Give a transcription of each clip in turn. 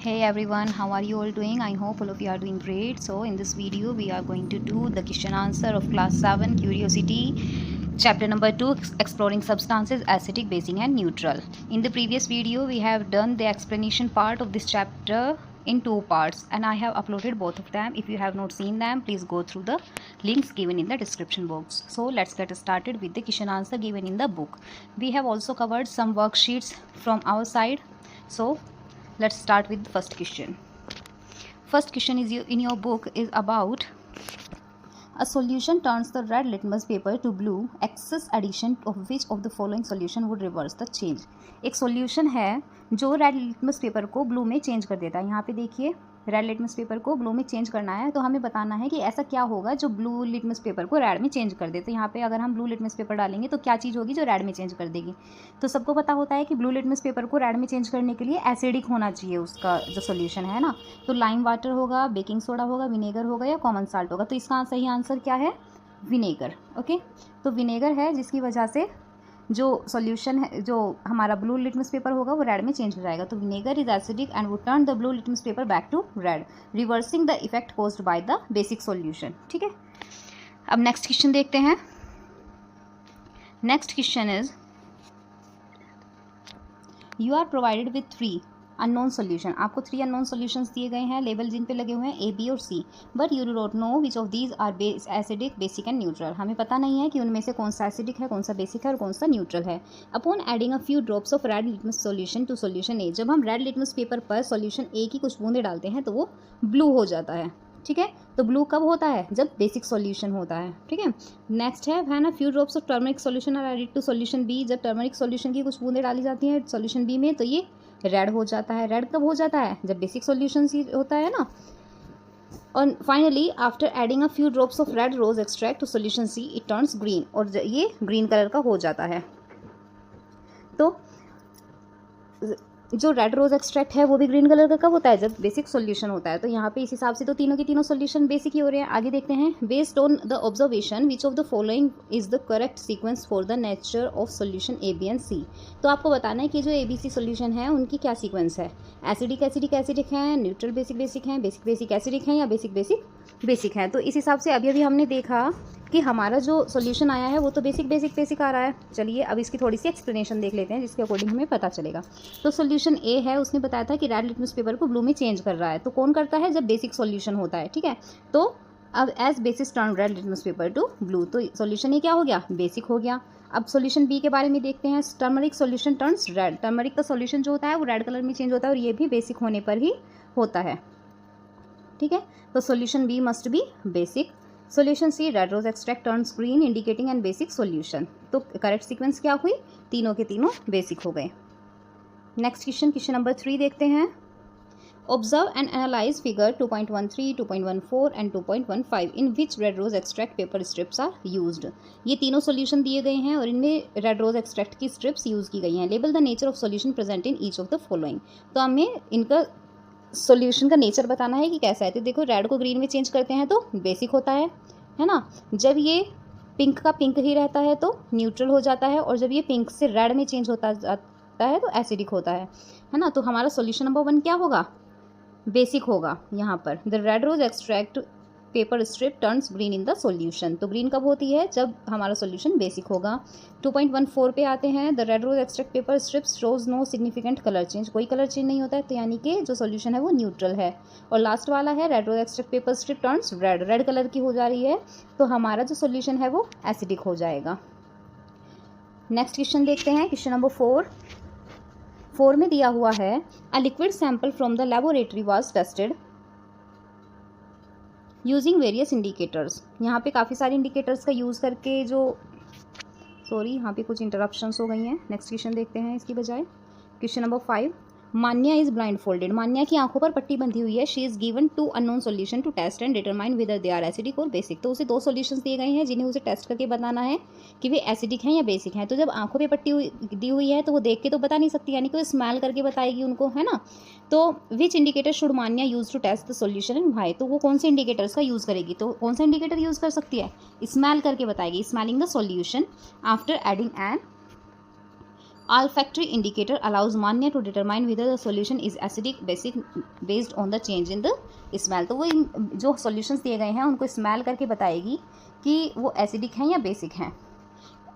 Hey everyone, how are you all doing? I hope all of you are doing great. So in this video we are going to do the question answer of class 7 curiosity chapter number 2 exploring substances acidic, basic and neutral. In the previous video we have done the explanation part of this chapter in two parts and I have uploaded both of them. If you have not seen them, please go through the links given in the description box. So let's get started with the question answer given in the book. We have also covered some worksheets from our side. So let's start with the first question. First question is in your book is about a solution turns the red litmus paper to blue. Excess addition of which of the following solution would reverse the change. एक solution है जो red litmus paper को blue में change कर देता है. यहाँ पे देखिए रेड लिटमस पेपर को ब्लू में चेंज करना है तो हमें बताना है कि ऐसा क्या होगा जो ब्लू लिटमस पेपर को रेड में चेंज कर दे. तो यहाँ पे अगर हम ब्लू लिटमस पेपर डालेंगे तो क्या चीज़ होगी जो रेड में चेंज कर देगी. तो सबको पता होता है कि ब्लू लिटमस पेपर को रेड में चेंज करने के लिए एसिडिक होना चाहिए उसका जो सोल्यूशन है ना. तो लाइम वाटर होगा, बेकिंग सोडा होगा, विनेगर होगा या कॉमन साल्ट होगा. तो इसका सही आंसर क्या है? विनेगर. ओके, तो विनेगर है जिसकी वजह से जो सॉल्यूशन है जो हमारा ब्लू लिटमस पेपर होगा वो रेड में चेंज हो जाएगा. तो vinegar is acidic and would turn the blue litmus paper back to red, reversing the effect caused by the basic solution. ठीक है, अब नेक्स्ट क्वेश्चन देखते हैं. Next question is you are provided with 3 unknown solution. आपको 3 unknown solutions दिए गए हैं, label जिन पे लगे हुए हैं A, B और C. But you don't know which of these are acidic, basic and neutral. हमें पता नहीं है कि उनमें से कौन सा एसिडिक है, कौन सा बेसिक है और कौन सा न्यूट्रल है. Upon adding a few drops of red litmus solution to solution A, जब हम रेड लिटमस पेपर पर सोल्यूशन A की कुछ बूंदे डालते हैं तो वो ब्लू हो जाता है. ठीक है, तो ब्लू कब होता है? जब बेसिक सॉल्यूशन होता है. ठीक है, नेक्स्ट है when a few drops of turmeric solution are added to solution B. जब टर्मरिक सॉल्यूशन की कुछ बूंदे डाली जाती हैं सॉल्यूशन बी में तो ये रेड हो जाता है. रेड कब हो जाता है? जब बेसिक सॉल्यूशन होता है ना. और finally after adding a few drops of red rose extract to solution C it turns green, और ये ग्रीन कलर का हो जाता है. तो जो रेड रोज एक्सट्रैक्ट है वो भी ग्रीन कलर का कब होता है? जब बेसिक सॉल्यूशन होता है. तो यहाँ पे इस हिसाब से तो तीनों के तीनों सॉल्यूशन बेसिक ही हो रहे हैं. आगे देखते हैं. Based on the observation which of the following is the correct sequence for the nature of solution A, B and C. तो आपको बताना है कि जो ABC सॉल्यूशन है उनकी क्या सीक्वेंस है. एसिडिक एसिडिक एसिडिक है, न्यूट्रल बेसिक बेसिक है, बेसिक बेसिक एसिडिक है या बेसिक बेसिक बेसिक है. तो इस हिसाब से अभी हमने देखा कि हमारा जो सॉल्यूशन आया है वो तो बेसिक बेसिक बेसिक आ रहा है. चलिए अब इसकी थोड़ी सी एक्सप्लेनेशन देख लेते हैं जिसके अकॉर्डिंग हमें पता चलेगा. तो सॉल्यूशन ए है, उसने बताया था कि रेड लिटमस पेपर को ब्लू में चेंज कर रहा है. तो कौन करता है? जब बेसिक सॉल्यूशन होता है. ठीक है, तो अब as bases turn red litmus paper to blue, तो सॉल्यूशन ए क्या हो गया? बेसिक हो गया. अब सॉल्यूशन बी के बारे में देखते हैं. Turmeric solution turns red. Turmeric का सॉल्यूशन जो होता है वो रेड कलर में चेंज होता है और ये भी बेसिक होने पर ही होता है. ठीक है, तो solution B must be basic. Solution C red rose extract turns green indicating and basic solution. तो करेक्ट सीक्वेंस क्या हुई? तीनों के तीनों बेसिक हो गए. नेक्स्ट क्वेश्चन, क्वेश्चन नंबर 3 देखते हैं. Observe and analyse figure 2.13, 2.14 and 2.15 in which red rose extract paper strips are used. ये तीनों सॉल्यूशन दिए गए हैं और इनमें रेड रोज एक्सट्रैक्ट की स्ट्रिप्स यूज की गई हैं. Label the nature of solution present in each of the following. तो हमें इनका सॉल्यूशन का नेचर बताना है कि कैसा है. तो देखो रेड को ग्रीन में चेंज करते हैं तो बेसिक होता है ना. जब ये पिंक का पिंक ही रहता है तो न्यूट्रल हो जाता है, और जब ये पिंक से रेड में चेंज होता है तो एसिडिक होता है ना. तो हमारा सॉल्यूशन नंबर 1 क्या होगा? बेसिक होगा. यहाँ पर the red rose extract paper strip turns green in the solution. तो ग्रीन कब होती है? जब हमारा सॉल्यूशन बेसिक होगा. 2.14 पे आते हैं. The red rose extract paper strips shows no significant colour change. कोई कलर चेंज नहीं होता है, तो यानी कि जो सॉल्यूशन है वो न्यूट्रल है. और लास्ट वाला है red rose extract paper strip turns red. Red colour की हो जा रही है तो हमारा जो सॉल्यूशन है वो एसिडिक हो जाएगा. नेक्स्ट क्वेश्चन देखते हैं. क्वेश्चन नंबर 4 में दिया हुआ है a liquid sample from the laboratory was tested using various indicators. यहाँ पे काफ़ी सारे इंडिकेटर्स का यूज़ करके यहाँ पे कुछ इंटरप्शंस हो गई हैं. नेक्स्ट क्वेश्चन देखते हैं इसकी बजाय. Question number 5. Manya is blindfolded. Manya की आंखों पर पट्टी बंधी हुई है. She is given 2 unknown solution to test and determine whether they are acidic or basic. तो उसे 2 सॉल्यूशंस दिए गए हैं जिन्हें उसे टेस्ट करके बताना है कि वे एसिडिक हैं या बेसिक हैं. तो जब आंखों पे पट्टी दी हुई है तो वो देख के तो बता नहीं सकती, यानी कि वो स्मेल करके बताएगी उनको, है ना. तो which indicator should Manya use to test the solution and why. तो वो कौन से इंडिकेटर्स का यूज़ करेगी? तो कौन सा इंडिकेटर यूज़ कर सकती है? स्मेल करके बताएगी. Smelling the solution after adding N Olfactory indicator allows Manya to determine whether the solution is acidic, basic based on the change in the smell. तो वो जो solutions दिए गए हैं उनको smell करके बताएगी कि वो acidic हैं या basic हैं.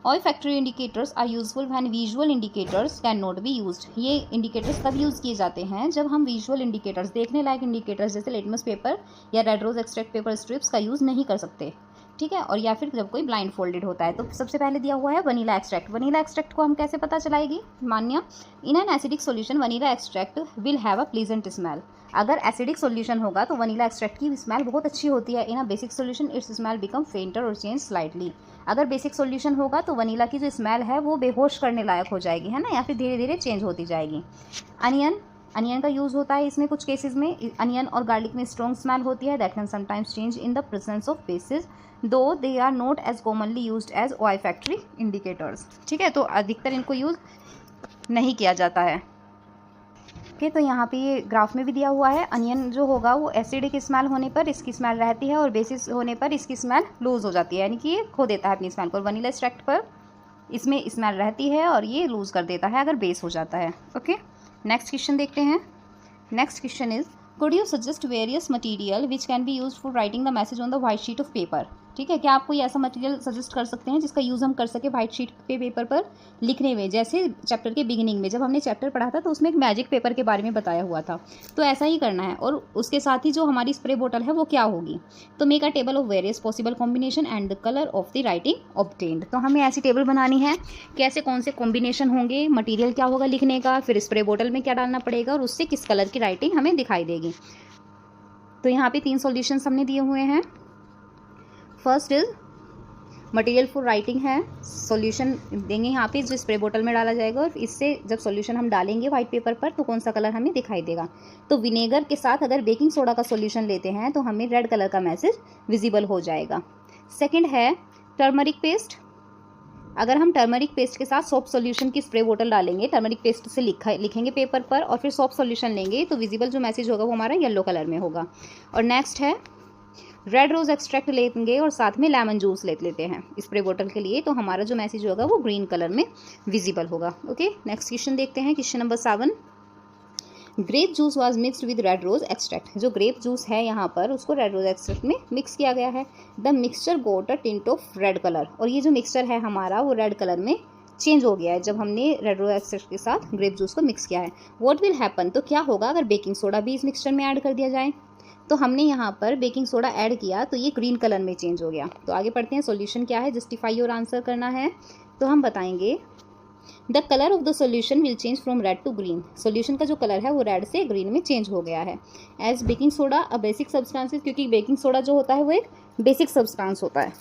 Olfactory indicators are useful when visual indicators cannot be used. ये indicators तब यूज़ किए जाते हैं जब हम visual indicators, देखने लायक indicators जैसे litmus paper या red rose extract paper strips का यूज़ नहीं कर सकते, ठीक है. और या फिर जब कोई ब्लाइंड फोल्डेड होता है. तो सबसे पहले दिया हुआ है वनीला एक्सट्रैक्ट. वनीला एक्सट्रैक्ट को हम कैसे पता चलाएगी Manya? In an acidic solution vanilla extract will have a pleasant smell. अगर एसिडिक सॉल्यूशन होगा तो वनीला एक्सट्रैक्ट की स्मेल बहुत अच्छी होती है. In a basic solution its smell become fainter or change slightly. अगर बेसिक सॉल्यूशन होगा तो वनीला की जो स्मेल है वो बेहोश करने लायक हो जाएगी, है ना, या फिर धीरे धीरे चेंज होती जाएगी. अनियन का यूज़ होता है इसमें कुछ केसेस में. अनियन और गार्लिक में स्ट्रॉन्ग स्मेल होती है that can sometimes change in the presence of bases though they are not as commonly used as olfactory indicators. ठीक है, तो अधिकतर इनको यूज़ नहीं किया जाता है. ओके, तो यहाँ पे ये ग्राफ में भी दिया हुआ है. अनियन जो होगा वो एसिडिक स्मेल होने पर इसकी स्मेल रहती है और बेसिस होने पर इसकी स्मेल लूज़ हो जाती है, यानी कि ये खो देता है अपनी स्मेल को. वनीला एक्सट्रैक्ट पर इसमें स्मेल रहती है और ये लूज़ कर देता है अगर बेस हो जाता है. ओके, नेक्स्ट क्वेश्चन देखते हैं. Next question is could you suggest various material which can be used for writing the message on the white sheet of paper. ठीक है, क्या आप कोई ऐसा मटेरियल सजेस्ट कर सकते हैं जिसका यूज़ हम कर सके वाइट शीट पे पेपर पर लिखने में. जैसे चैप्टर के बिगिनिंग में जब हमने चैप्टर पढ़ा था तो उसमें एक मैजिक पेपर के बारे में बताया हुआ था, तो ऐसा ही करना है. और उसके साथ ही जो हमारी स्प्रे बोतल है वो क्या होगी, तो make a table of various possible combination and the colour of the writing obtained. तो हमें ऐसी टेबल बनानी है कैसे कौन से कॉम्बिनेशन होंगे, मटीरियल क्या होगा लिखने का, फिर स्प्रे बोतल में क्या डालना पड़ेगा और उससे किस कलर की राइटिंग हमें दिखाई देगी. तो यहाँ पे 3 सॉल्यूशंस हमने दिए हुए हैं. First is material for writing है. सॉल्यूशन देंगे यहाँ पे जो स्प्रे बोतल में डाला जाएगा और इससे जब सॉल्यूशन हम डालेंगे वाइट पेपर पर तो कौन सा कलर हमें दिखाई देगा. तो विनेगर के साथ अगर बेकिंग सोडा का सॉल्यूशन लेते हैं तो हमें रेड कलर का मैसेज विजिबल हो जाएगा. सेकेंड है टर्मरिक पेस्ट. अगर हम टर्मरिक पेस्ट के साथ सोप सॉल्यूशन की स्प्रे बोतल डालेंगे, टर्मरिक पेस्ट से लिखेंगे पेपर पर और फिर सोप सॉल्यूशन लेंगे तो विजिबल जो मैसेज होगा वो हमारा येलो कलर में होगा. और नेक्स्ट है रेड रोज एक्सट्रैक्ट लेंगे और साथ में लेमन जूस लेते हैं स्प्रे बोतल के लिए, तो हमारा जो मैसेज होगा वो ग्रीन कलर में विजिबल होगा. ओके, नेक्स्ट क्वेश्चन देखते हैं. Question number 7. Grape juice was mixed with red rose extract. जो ग्रेप जूस है यहाँ पर उसको रेड रोज एक्सट्रैक्ट में मिक्स किया गया है. The mixture got a tint of red colour. और ये जो मिक्सचर है हमारा वो रेड कलर में चेंज हो गया है जब हमने रेड रोज एक्सट्रैक्ट के साथ ग्रेप जूस को मिक्स किया है. व्हाट विल हैपन, तो क्या होगा अगर बेकिंग सोडा भी इस मिक्सचर में ऐड कर दिया जाए. तो हमने यहाँ पर बेकिंग सोडा ऐड किया तो ये ग्रीन कलर में चेंज हो गया. तो आगे पढ़ते हैं. सॉल्यूशन क्या है, जस्टिफाई योर आंसर करना है. तो हम बताएंगे the colour of the solution will change from red to green. Solution का जो कलर है वो रेड से ग्रीन में चेंज हो गया है. As baking soda a basic substance, क्योंकि बेकिंग सोडा जो होता है वो एक बेसिक सब्सटेंस होता है.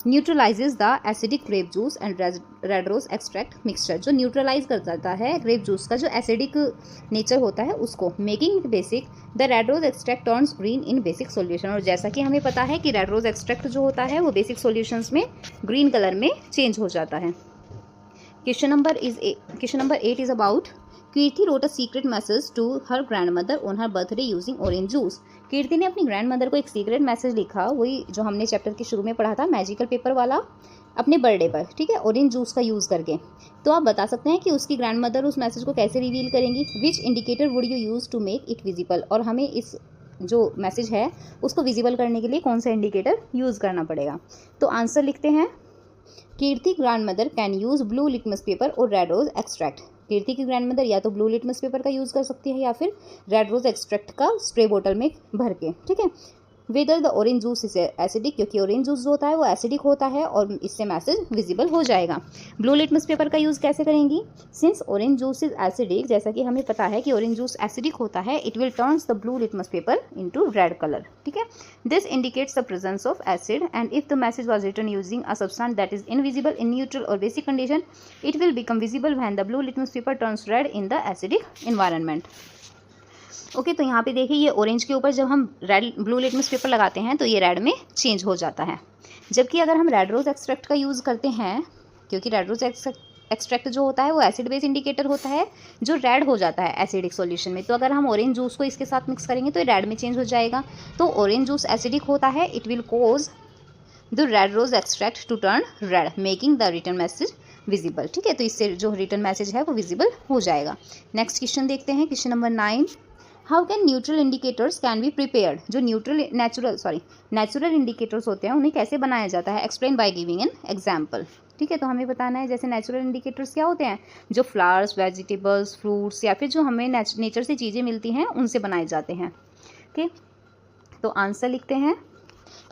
Neutralises the acidic grape juice and red rose extract mixture. जो न्यूट्रलाइज कर देता है ग्रेप जूस का जो एसिडिक नेचर होता है उसको. Making it basic the red rose extract turns green in basic solution. और जैसा कि हमें पता है कि रेड रोज एक्सट्रैक्ट जो होता है वो बेसिक सॉल्यूशंस में ग्रीन कलर में चेंज हो जाता है. Question number 8 is about Kirti wrote a secret message to her grandmother on her birthday using orange juice. कीर्ति ने अपनी ग्रैंडमदर को एक सीक्रेट मैसेज लिखा, वही जो हमने चैप्टर के शुरू में पढ़ा था मैजिकल पेपर वाला, अपने बर्थडे पर, ठीक है, ऑरेंज जूस का यूज़ करके. तो आप बता सकते हैं कि उसकी ग्रैंडमदर उस मैसेज को कैसे रिवील करेंगी. Which indicator would you use to make it visible. और हमें इस जो मैसेज है उसको विजिबल करने के लिए कौन सा इंडिकेटर यूज़ करना पड़ेगा. तो आंसर लिखते हैं. Kirti grandmother can use blue litmus paper और रेड रोज एक्सट्रैक्ट. कीर्ति की ग्रैंडमदर या तो ब्लू लिटमस पेपर का यूज़ कर सकती है या फिर रेड रोज एक्सट्रैक्ट का स्प्रे बोतल में भर के, ठीक है. Whether the orange juice is acidic, क्योंकि ऑरेंज जूस जो होता है वो एसिडिक होता है और इससे मैसेज विजिबल हो जाएगा. ब्लू लिटमस पेपर का यूज़ कैसे करेंगी. Since orange juice is acidic, जैसा कि हमें पता है कि ऑरेंज जूस एसिडिक होता है, it will turns the blue litmus paper into red colour, ठीक है. This indicates the presence of acid and if the message was written using a substance that is invisible in neutral और basic condition, it will become visible when the blue litmus paper turns red in the acidic environment. Okay, तो यहाँ पे देखिए ये orange के ऊपर जब हम रेड ब्लू लिटमस पेपर लगाते हैं तो ये रेड में चेंज हो जाता है. जबकि अगर हम रेड रोज एक्सट्रैक्ट का यूज़ करते हैं, क्योंकि रेड रोज एक्सट्रैक्ट जो होता है वो एसिड बेस इंडिकेटर होता है जो रेड हो जाता है एसिडिक सॉल्यूशन में, तो अगर हम ऑरेंज जूस को इसके साथ मिक्स करेंगे तो ये रेड में चेंज हो जाएगा. तो ऑरेंज जूस एसिडिक होता है, it will cause the red rose extract to turn red, making the return message visible. ठीक है, तो इससे जो रिटर्न मैसेज है वो विजिबल हो जाएगा। नेक्स्ट क्वेश्चन देखते हैं, question number 9, how can neutral indicators can be prepared. जो नेचुरल इंडिकेटर्स होते हैं उन्हें कैसे बनाया जाता है, explain by giving an example. ठीक है, तो हमें बताना है जैसे नेचुरल इंडिकेटर्स क्या होते हैं, जो फ्लावर्स, वेजिटेबल्स, फ्रूट्स या फिर जो हमें नेचर से चीज़ें मिलती हैं उनसे बनाए जाते हैं। ओके, तो आंसर लिखते हैं,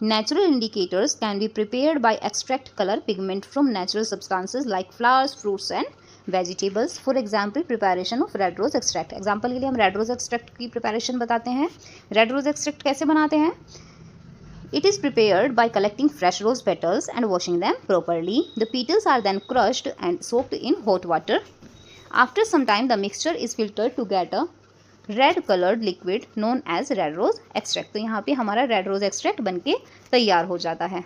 natural indicators can be prepared by extract color pigment from natural substances like flowers, fruits and vegetables. For example, preparation of red rose extract. Example के लिए हम रेड रोज एक्सट्रैक्ट की प्रिपरेशन बताते हैं। Red rose extract कैसे बनाते हैं, It is prepared by collecting fresh rose petals and washing them properly. The petals are then crushed and soaked in hot water. After some time, the mixture is filtered to get a red coloured liquid known as red rose extract. तो यहाँ पे हमारा red rose extract बनके तैयार हो जाता है।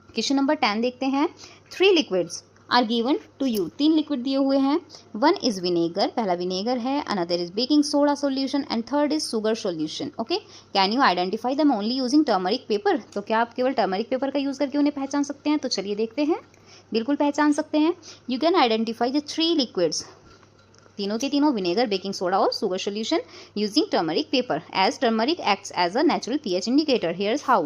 Question number 10 देखते हैं, 3 liquids are given to you. 3 liquid दिए हुए हैं। 1 इज विनेगर, पहला विनेगर है, another is baking soda solution and third is sugar solution. Okay, can you identify them only using turmeric paper. तो क्या आप केवल टर्मरिक पेपर का यूज करके उन्हें पहचान सकते हैं? तो चलिए देखते हैं, बिल्कुल पहचान सकते हैं। You can identify the 3 liquids, तीनों के तीनों विनेगर, बेकिंग सोडा और sugar solution, using turmeric paper as turmeric acts as a natural pH indicator. Here's how.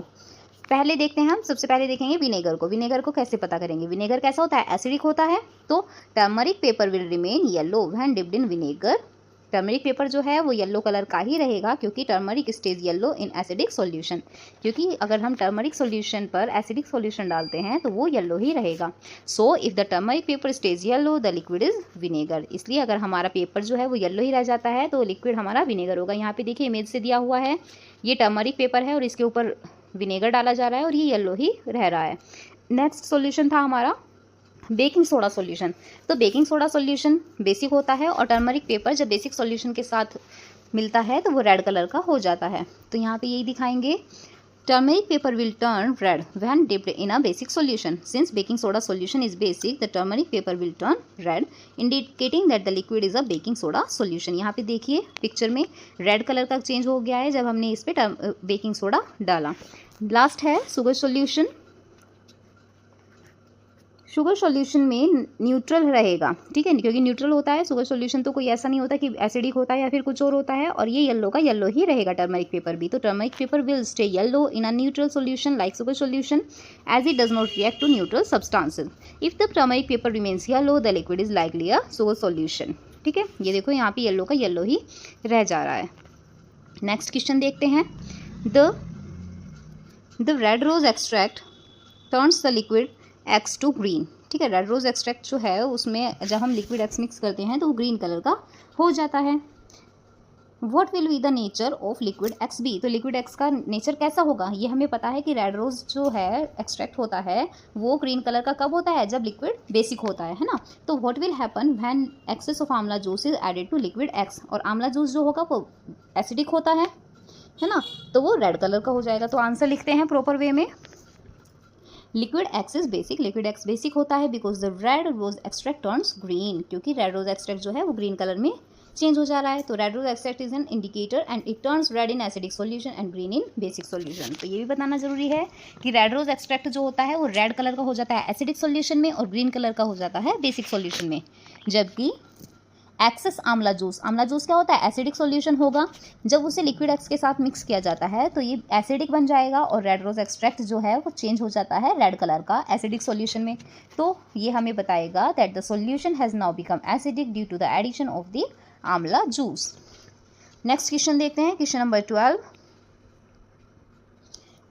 पहले देखते हैं हम, सबसे पहले देखेंगे विनेगर को। विनेगर को कैसे पता करेंगे, विनेगर कैसा होता है, एसिडिक होता है। तो turmeric paper will remain yellow when dipped in vinegar. Turmeric paper जो है वो येलो कलर का ही रहेगा क्योंकि turmeric stage yellow in acidic solution. क्योंकि अगर हम टर्मरिक सॉल्यूशन पर एसिडिक सॉल्यूशन डालते हैं तो वो येलो ही रहेगा। So if the turmeric paper stage yellow the liquid is vinegar. इसलिए अगर हमारा पेपर जो है वो येलो ही रह जाता है तो लिक्विड हमारा विनेगर होगा। यहाँ पे देखिए इमेज से दिया हुआ है, ये टर्मरिक पेपर है और इसके ऊपर विनेगर डाला जा रहा है और ये येलो ही रह रहा है। नेक्स्ट सॉल्यूशन था हमारा बेकिंग सोडा सॉल्यूशन। तो बेकिंग सोडा सॉल्यूशन बेसिक होता है और टर्मरिक पेपर जब बेसिक सॉल्यूशन के साथ मिलता है तो वो रेड कलर का हो जाता है। तो यहाँ पे यही दिखाएंगे, turmeric paper will turn red when dipped in a basic solution. Since baking soda solution is basic, the turmeric paper will turn red indicating that the liquid is a baking soda solution. यहाँ पे देखिए picture में red colour का change हो गया है जब हमने इस पे बेकिंग सोडा डाला। लास्ट है शुगर सॉल्यूशन। शुगर सॉल्यूशन में न्यूट्रल रहेगा, ठीक है, क्योंकि न्यूट्रल होता है शुगर सॉल्यूशन, तो कोई ऐसा नहीं होता कि एसिडिक होता है या फिर कुछ और होता है। और ये येलो का येलो ही रहेगा टर्मरिक पेपर भी। तो turmeric paper will stay yellow in a neutral solution like sugar solution as it does not react to neutral substances. If the turmeric paper remains yellow the liquid is likely a sugar solution. ठीक है, ये देखो यहाँ पे yellow का yellow ही रह जा रहा है। नेक्स्ट क्वेश्चन देखते हैं, the red rose extract turns the liquid X to green. ठीक है, रेड रोज एक्सट्रैक्ट जो है उसमें जब हम लिक्विड एक्स मिक्स करते हैं तो वो ग्रीन कलर का हो जाता है। What will be the nature of liquid X be. तो लिक्विड एक्स का नेचर कैसा होगा, ये हमें पता है कि रेड रोज जो है एक्सट्रैक्ट होता है वो ग्रीन कलर का कब होता है, जब लिक्विड बेसिक होता है ना। तो what will happen when excess of amla juice is added to liquid X. और आंवला जूस जो होगा वो एसिडिक होता है ना, तो वो रेड कलर का हो जाएगा। तो आंसर लिखते हैं प्रॉपर वे में, liquid X is basic, liquid X basic होता है because the red rose extract turns green, क्योंकि रेड रोज एक्सट्रैक्ट जो है वो ग्रीन कलर में चेंज हो जा रहा है। तो red rose extract is an indicator and it turns red in acidic solution and green in basic solution. तो ये भी बताना जरूरी है कि रेड रोज एक्सट्रैक्ट जो होता है वो रेड कलर का हो जाता है एसिडिक सॉल्यूशन में और ग्रीन कलर का हो जाता है बेसिक सॉल्यूशन में। जबकि एक्सेस आंवला जूस क्या होता है, एसिडिक सॉल्यूशन होगा। जब उसे लिक्विड एक्स के साथ मिक्स किया जाता है तो ये एसिडिक बन जाएगा और रेड रोज एक्सट्रैक्ट जो है वो चेंज हो जाता है रेड कलर का एसिडिक सॉल्यूशन में। तो ये हमें बताएगा that the solution has now become acidic due to the addition of the amla juice. Next question देखते हैं, question number 12।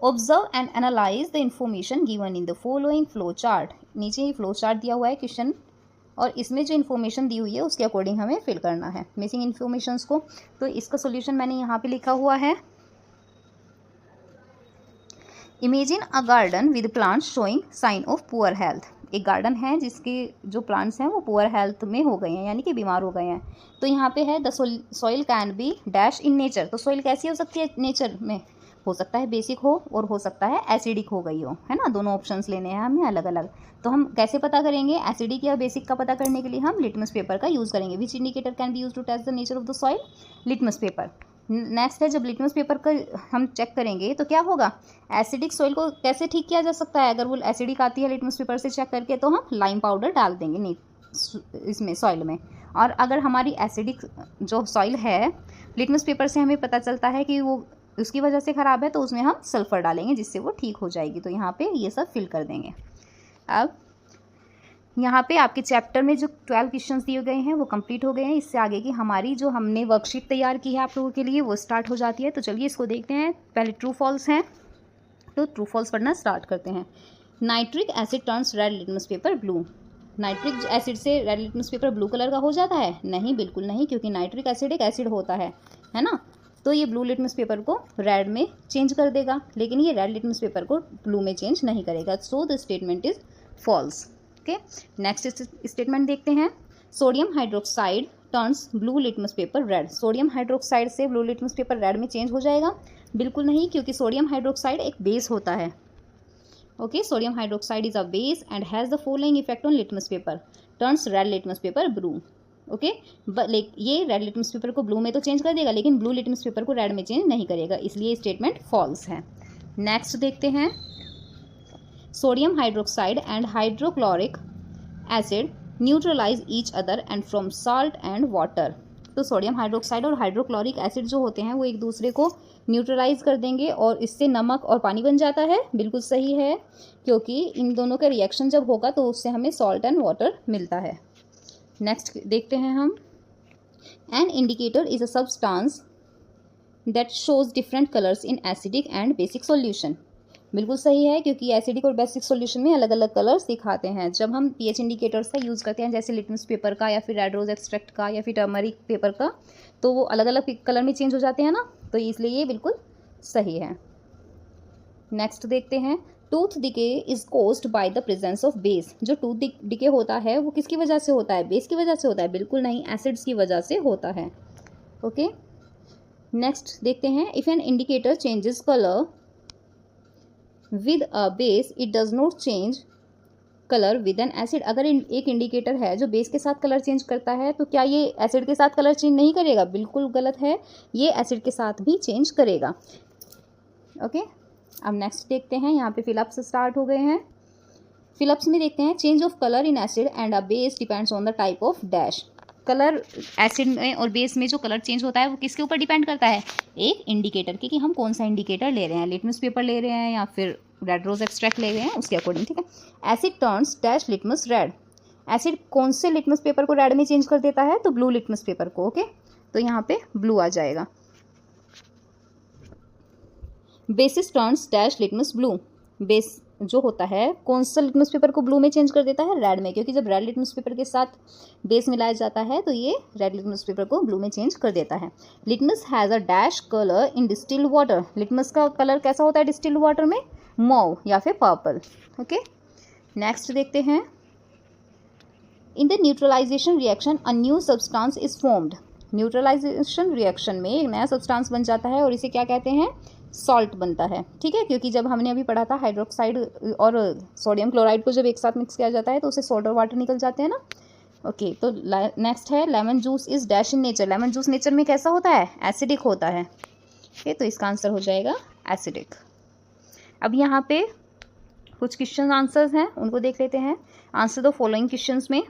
Observe and analyse the information given in the following flow chart. नीचे ही flow chart दिया हुआ है question और इसमें जो इन्फॉर्मेशन दी हुई है उसके अकॉर्डिंग हमें फिल करना है मिसिंग इन्फॉर्मेशंस को। तो इसका सॉल्यूशन मैंने यहाँ पे लिखा हुआ है, imagine a garden with plants showing sign of poor health. एक गार्डन है जिसके जो प्लांट्स हैं वो पुअर हेल्थ में हो गए हैं, यानी कि बीमार हो गए हैं। तो यहाँ पे है the soil can be dash in nature. तो सॉइल कैसी हो सकती है नेचर में, हो सकता है बेसिक हो और हो सकता है एसिडिक हो गई हो, है ना। दोनों ऑप्शंस लेने हैं हमें अलग अलग। तो हम कैसे पता करेंगे, एसिडिक या बेसिक का पता करने के लिए हम लिटमस पेपर का यूज़ करेंगे। Which indicator can be use to test the nature of the soil, litmus paper. Next है, जब लिटमस पेपर का हम चेक करेंगे तो क्या होगा, एसिडिक सॉइल को कैसे ठीक किया जा सकता है। अगर वो एसिडिक आती है लिटमस पेपर से चेक करके तो हम लाइम पाउडर डाल देंगे नहीं इसमें सॉइल में। और अगर हमारी एसिडिक जो सॉइल है लिटमस पेपर से हमें पता चलता है कि वो उसकी वजह से ख़राब है तो उसमें हम सल्फ़र डालेंगे जिससे वो ठीक हो जाएगी। तो यहाँ पे ये सब फिल कर देंगे। अब यहाँ पे आपके चैप्टर में जो 12 क्वेश्चंस दिए गए हैं वो कंप्लीट हो गए हैं। इससे आगे की हमारी जो हमने वर्कशीट तैयार की है आप लोगों के लिए वो स्टार्ट हो जाती है। तो चलिए इसको देखते हैं। पहले ट्रू फॉल्स हैं तो ट्रू फॉल्स पढ़ना स्टार्ट करते हैं। Nitric acid turns red litmus paper blue. Nitric acid से red litmus paper blue colour का हो जाता है? नहीं, बिल्कुल नहीं, क्योंकि नाइट्रिक एसिड एक एसिड होता है ना। तो ये ब्लू लिटमस पेपर को रेड में चेंज कर देगा, लेकिन ये रेड लिटमस पेपर को ब्लू में चेंज नहीं करेगा। So the statement is false. Okay, next statement देखते हैं। Sodium hydroxide turns blue litmus paper red. Sodium hydroxide से ब्लू लिटमस पेपर रेड में चेंज हो जाएगा? बिल्कुल नहीं, क्योंकि सोडियम हाइड्रोक्साइड एक बेस होता है। Okay, sodium hydroxide is a base and has the following effect on litmus paper, turns red litmus paper blue. Okay, ये रेड लिटमस पेपर को ब्लू में तो चेंज कर देगा, लेकिन ब्लू लिटमस पेपर को रेड में चेंज नहीं करेगा, इसलिए स्टेटमेंट फॉल्स है। नेक्स्ट देखते हैं। Sodium hydroxide and hydrochloric acid neutralise each other and from salt and water. तो सोडियम हाइड्रोक्साइड और हाइड्रोक्लोरिक एसिड जो होते हैं वो एक दूसरे को न्यूट्रलाइज कर देंगे और इससे नमक और पानी बन जाता है। बिल्कुल सही है, क्योंकि इन दोनों का रिएक्शन जब होगा तो उससे हमें सॉल्ट एंड वाटर मिलता है। नेक्स्ट देखते हैं हम। An indicator is a substance that shows different colours in acidic and basic solution. बिल्कुल सही है, क्योंकि एसिडिक और बेसिक सॉल्यूशन में अलग अलग कलर्स दिखाते हैं। जब हम पीएच इंडिकेटर्स का यूज़ करते हैं, जैसे लिटमस पेपर का या फिर रेड रोज एक्सट्रैक्ट का या फिर टर्मरिक पेपर का, तो वो अलग अलग कलर में चेंज हो जाते हैं ना, तो इसलिए ये बिल्कुल सही है। नेक्स्ट देखते हैं। Tooth decay is caused by the presence of base. जो टूथ डिके होता है वो किसकी वजह से होता है? बेस की वजह से होता है? बिल्कुल नहीं, एसिड्स की वजह से होता है। ओके, नेक्स्ट देखते हैं। If an indicator changes colour with a base it does not change colour with N acid. अगर एक इंडिकेटर है जो बेस के साथ कलर चेंज करता है तो क्या ये एसिड के साथ कलर चेंज नहीं करेगा? बिल्कुल गलत है, ये एसिड के साथ भी चेंज करेगा। ओके, अब नेक्स्ट देखते हैं। यहाँ पे फिलअप्स स्टार्ट हो गए हैं। फिलअप्स में देखते हैं। Change of colour in acid and a base depends on the type of dash. Colour acid में और बेस में जो कलर चेंज होता है वो किसके ऊपर डिपेंड करता है? एक इंडिकेटर के, कि हम कौन सा इंडिकेटर ले रहे हैं, लिटमस पेपर ले रहे हैं या फिर रेड रोज एक्सट्रैक्ट ले रहे हैं, उसके अकॉर्डिंग। ठीक है। Asset turns dash litmus red. Acid कौन से लिटमस पेपर को रेड में चेंज कर देता है? तो ब्लू लिटमस पेपर को। ओके, तो यहाँ पे ब्लू आ जाएगा। Basis turns dash litmus blue. Base जो होता है कौन सा लिटमस पेपर को ब्लू में चेंज कर देता है? रेड में, क्योंकि जब रेड लिटमस पेपर के साथ बेस मिलाया जाता है तो ये रेड लिटमस पेपर को ब्लू में चेंज कर देता है। Litmus has a dash colour in distilled water. Litmus का कलर कैसा होता है डिस्टिल्ड वाटर में? मॉव या फिर पर्पल। ओके, नेक्स्ट देखते हैं। In the neutralisation reaction a new substance is formed. Neutralisation reaction में एक नया सब्सटेंस बन जाता है और इसे क्या कहते हैं? सॉल्ट बनता है। ठीक है, क्योंकि जब हमने अभी पढ़ा था हाइड्रोक्साइड और सोडियम क्लोराइड को जब एक साथ मिक्स किया जाता है तो उससे सोल्ट और वाटर निकल जाते हैं ना। ओके, तो नेक्स्ट है। Lemon juice is dash in nature. Lemon juice nature में कैसा होता है? एसिडिक होता है। ओके, तो इसका आंसर हो जाएगा एसिडिक। अब यहाँ पे कुछ क्वेश्चन आंसर्स हैं, उनको देख लेते हैं। आंसर द फॉलोइंग क्वेश्चंस में।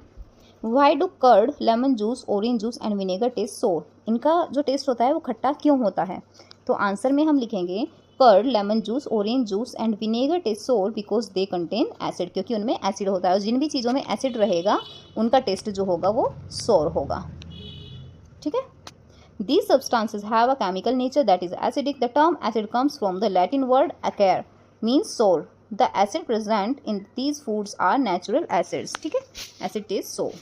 Why do curd, lemon juice, orange juice and vinegar taste sour. इनका जो टेस्ट होता है वो खट्टा क्यों होता है? तो आंसर में हम लिखेंगे curd, lemon juice, orange juice and vinegar taste sour because they contain acid. क्योंकि उनमें एसिड होता है और जिन भी चीज़ों में एसिड रहेगा उनका टेस्ट जो होगा वो सोर होगा। ठीक है। These substances have a chemical nature that is acidic. The term acid comes from the Latin word acare, means sour. The acid present in these foods are natural acids. ठीक है, acid taste sour.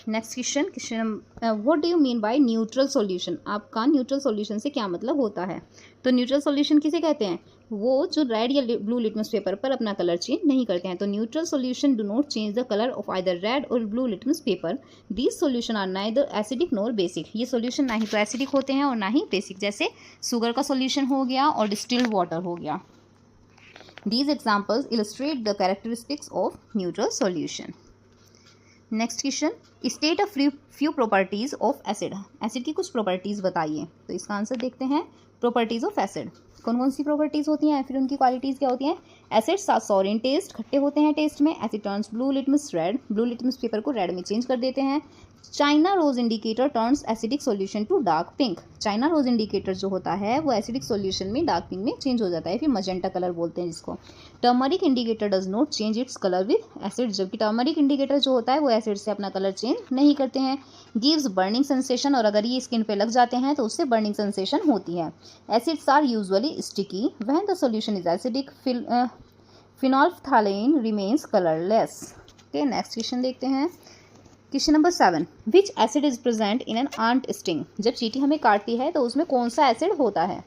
Next question, what do you mean by neutral solution. आपका neutral solution से क्या मतलब होता है? तो neutral solution किसे कहते हैं? वो जो रेड या ब्लू लिटमस पेपर पर अपना कलर चेंज नहीं करते हैं। तो neutral solution do not change the colour of either red और blue litmus paper. These solution are neither acidic nor basic. ये सॉल्यूशन ना ही तो एसिडिक होते हैं और ना ही बेसिक, जैसे शुगर का सॉल्यूशन हो गया और डिस्टिल्ड वाटर हो गया। These examples illustrate the characteristics of neutral solution. Next question, state a few properties of acid. Acid की कुछ प्रॉपर्टीज बताइए। तो इसका आंसर देखते हैं, प्रॉपर्टीज ऑफ एसिड कौन कौन सी प्रॉपर्टीज होती हैं, फिर उनकी क्वालिटीज क्या होती हैं। Acids are sour in taste, खट्टे होते हैं टेस्ट में। Acid turns blue litmus red, blue litmus paper को रेड में चेंज कर देते हैं। China rose indicator turns acidic solution to dark pink. China rose indicator जो होता है वो एसिडिक सॉल्यूशन में डार्क पिंक में चेंज हो जाता है, फिर मजेंटा कलर बोलते हैं जिसको। Turmeric indicator does not change its colour with acid, जबकि टर्मरिक इंडिकेटर जो होता है वो एसिड से अपना कलर चेंज नहीं करते हैं। गिव्स बर्निंग सेंसेशन, और अगर ये स्किन पे लग जाते हैं तो उससे बर्निंग सेंसेशन होती है। Acids are usually sticky when the solution is acidic. Phenolphthalein remains colourless. Okay, next question देखते हैं। Question number 7, which acid is present in an ant sting. जब चींटी हमें काटती है तो उसमें कौन सा एसिड होता है।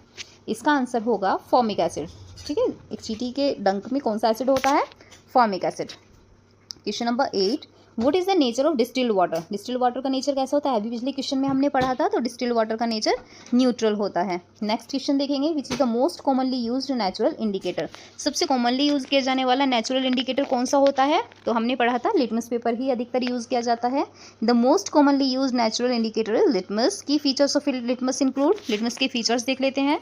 इसका आंसर होगा फॉर्मिक एसिड। ठीक है, एक चींटी के डंक में कौन सा एसिड होता है, formic acid. Question number 8, what is the nature of distilled water. Distilled water का नेचर कैसा होता है, अभी पिछले क्वेश्चन में हमने पढ़ा था। तो डिस्टिल्ड वाटर का नेचर न्यूट्रल होता है। नेक्स्ट क्वेश्चन देखेंगे, which is the most commonly used natural indicator. सबसे कॉमनली यूज किया जाने वाला नेचुरल इंडिकेटर कौन सा होता है, तो हमने पढ़ा था लिटमस पेपर ही अधिकतर यूज किया जाता है। The most commonly use natural indicator is litmus. Key features of litmus include, litmus के फीचर्स देख लेते हैं।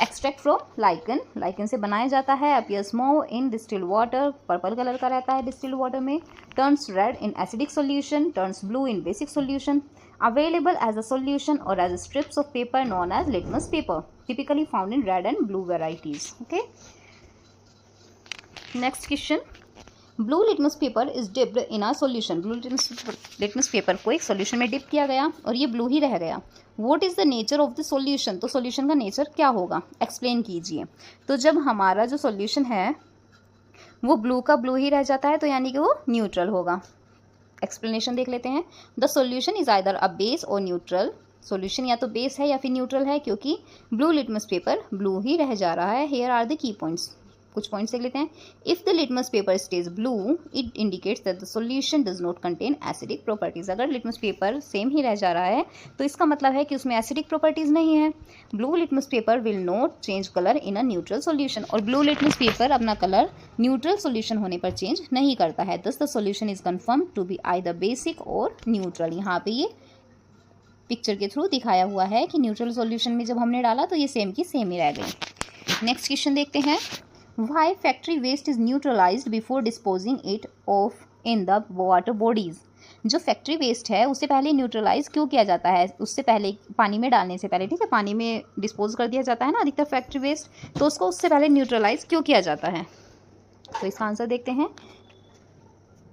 एक्सट्रैक्ट फ्रॉम लाइकन, लाइकन से बनाया जाता है। Appears small in distilled water, purple colour का रहता है डिस्टिल्ड वाटर में। Turns red in acidic solution, turns blue in basic solution. Available as a solution और as strips of paper known as litmus paper, typically found in red and blue varieties. Okay, next question, blue litmus paper is dipped in a solution. Blue litmus paper को एक solution में dip किया गया और ये blue ही रह गया। What is the nature of the solution. तो सॉल्यूशन का नेचर क्या होगा, एक्सप्लेन कीजिए। तो जब हमारा जो सॉल्यूशन है वो ब्लू का ब्लू ही रह जाता है तो यानी कि वो न्यूट्रल होगा। एक्सप्लेनेशन देख लेते हैं। The solution is either a base or neutral. Solution या तो बेस है या फिर न्यूट्रल है, क्योंकि ब्लू लिटमस पेपर ब्लू ही रह जा रहा है। Here are the key points, कुछ पॉइंट्स देख लेते हैं। If the litmus paper stays blue it indicates that the solution does not contain acidic properties. अगर लिटमस पेपर सेम ही रह जा रहा है तो इसका मतलब है कि उसमें एसिडिक प्रॉपर्टीज नहीं है। Blue litmus paper will not change colour in a neutral solution, और ब्लू लिटमस पेपर अपना कलर न्यूट्रल सॉल्यूशन होने पर चेंज नहीं करता है। Thus the solution is confirmed to be either basic or neutral. यहाँ पे ये पिक्चर के थ्रू दिखाया हुआ है कि न्यूट्रल सॉल्यूशन में जब हमने डाला तो ये सेम की सेम ही रह गई। नेक्स्ट क्वेश्चन देखते हैं। Why factory waste is neutralized before disposing it of in the water bodies। जो फैक्ट्री वेस्ट है उससे पहले न्यूट्रलाइज क्यों किया जाता है, उससे पहले पानी में डालने से पहले, ठीक है, पानी में डिस्पोज कर दिया जाता है ना अधिकतर फैक्ट्री वेस्ट, तो उसको उससे पहले न्यूट्रलाइज क्यों किया जाता है। तो इसका आंसर देखते हैं।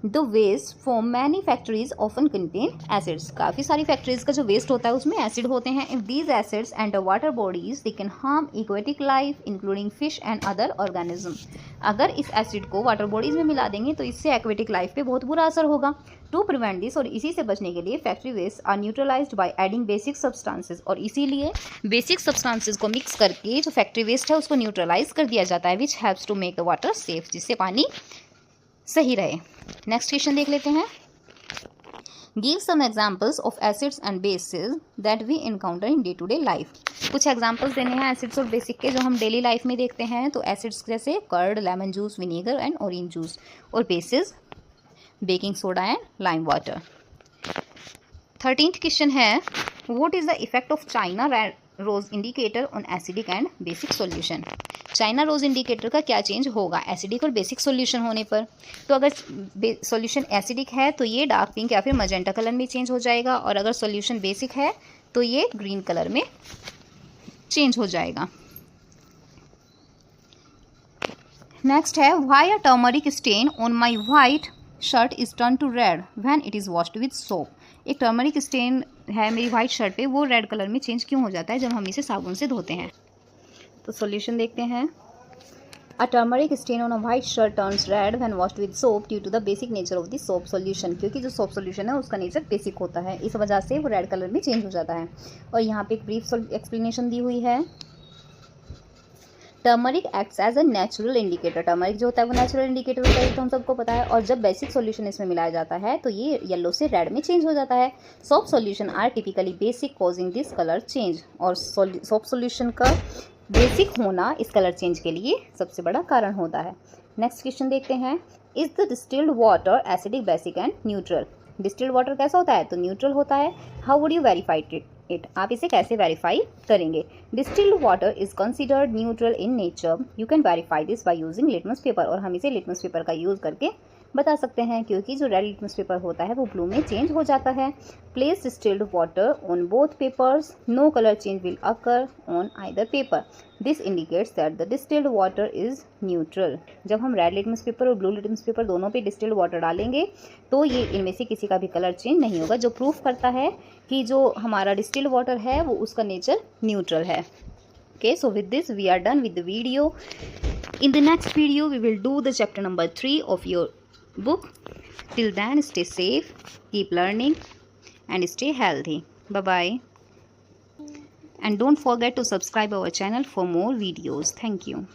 The waste from many factories often contain acids. काफ़ी सारी फैक्ट्रीज का जो वेस्ट होता है उसमें एसिड होते हैं। If these acids enter water bodies they can harm aquatic life including fish and other organism. अगर इस एसिड को वाटर बॉडीज में मिला देंगे तो इससे एक्वेटिक लाइफ पे बहुत बुरा असर होगा। टू प्रिवेंट दिस, और इसी से बचने के लिए factory waste are neutralised by adding basic substances, और इसीलिए बेसिक सब्सटेंसेस को मिक्स करके जो फैक्ट्री वेस्ट है उसको न्यूट्रलाइज कर दिया जाता है, which helps to make the water safe, जिससे पानी सही रहे। नेक्स्ट क्वेश्चन देख लेते हैं। Give some examples of acids and bases that we encounter in day to day life. कुछ एग्जाम्पल्स देने हैं एसिड्स और बेसिक के जो हम डेली लाइफ में देखते हैं। तो एसिड्स जैसे curd, lemon juice, vinegar and orange juice, और bases baking soda and lime water. 13th question है, what is the effect of China rose indicator on acidic and basic solution. China rose indicator का क्या change होगा acidic or basic solution होने पर। तो अगर solution acidic है तो ये डार्क पिंक या फिर मजेंटा कलर में चेंज हो जाएगा, और अगर सॉल्यूशन बेसिक है तो ये ग्रीन कलर में चेंज हो जाएगा। नेक्स्ट है, why a turmeric stain on my white shirt is turn to red when it is washed with soap. एक टर्मरिक स्टेन है मेरी व्हाइट शर्ट पे, वो रेड कलर में चेंज क्यों हो जाता है जब हम इसे साबुन से धोते हैं। तो सॉल्यूशन देखते हैं। A turmeric stain on a white shirt turns red when washed with soap due to the basic nature of the soap solution. क्योंकि जो सोप सॉल्यूशन है उसका नेचर बेसिक होता है, इस वजह से वो रेड कलर में चेंज हो जाता है। और यहाँ पे एक ब्रीफ एक्सप्लेनेशन दी हुई है। Turmeric acts as a natural indicator. Turmeric जो होता है वो नेचुरल इंडिकेटर होता है, तो हम सबको पता है। और जब बेसिक सॉल्यूशन इसमें मिलाया जाता है तो ये येलो से रेड में चेंज हो जाता है। Soap solution are typically basic causing this colour change, और सोप सॉल्यूशन का बेसिक होना इस कलर चेंज के लिए सबसे बड़ा कारण होता है। नेक्स्ट क्वेश्चन देखते हैं। Is the distilled water acidic, basic and neutral. Distilled water कैसा होता है, तो न्यूट्रल होता है। How would you verify it, आप इसे कैसे वेरीफाई करेंगे। Distilled water is considered neutral in nature, you can verify this by using litmus paper, और हम इसे लिटमस पेपर का यूज़ करके बता सकते हैं, क्योंकि जो रेड लिटमस पेपर होता है वो ब्लू में चेंज हो जाता है। Place distilled water on both papers, no colour change will occur on either paper, this indicates that the distilled water is neutral. जब हम रेड लिटमस पेपर और ब्लू लिटमस पेपर दोनों पे डिस्टिल्ड वाटर डालेंगे तो ये इनमें से किसी का भी कलर चेंज नहीं होगा, जो प्रूफ करता है कि जो हमारा डिस्टिल्ड वाटर है वो उसका नेचर न्यूट्रल है। Okay, so with this we are done with the video. In the next video we will do the chapter number 3 of your book. Till then, stay safe, keep learning and stay healthy. Bye bye, and don't forget to subscribe our channel for more videos. Thank you.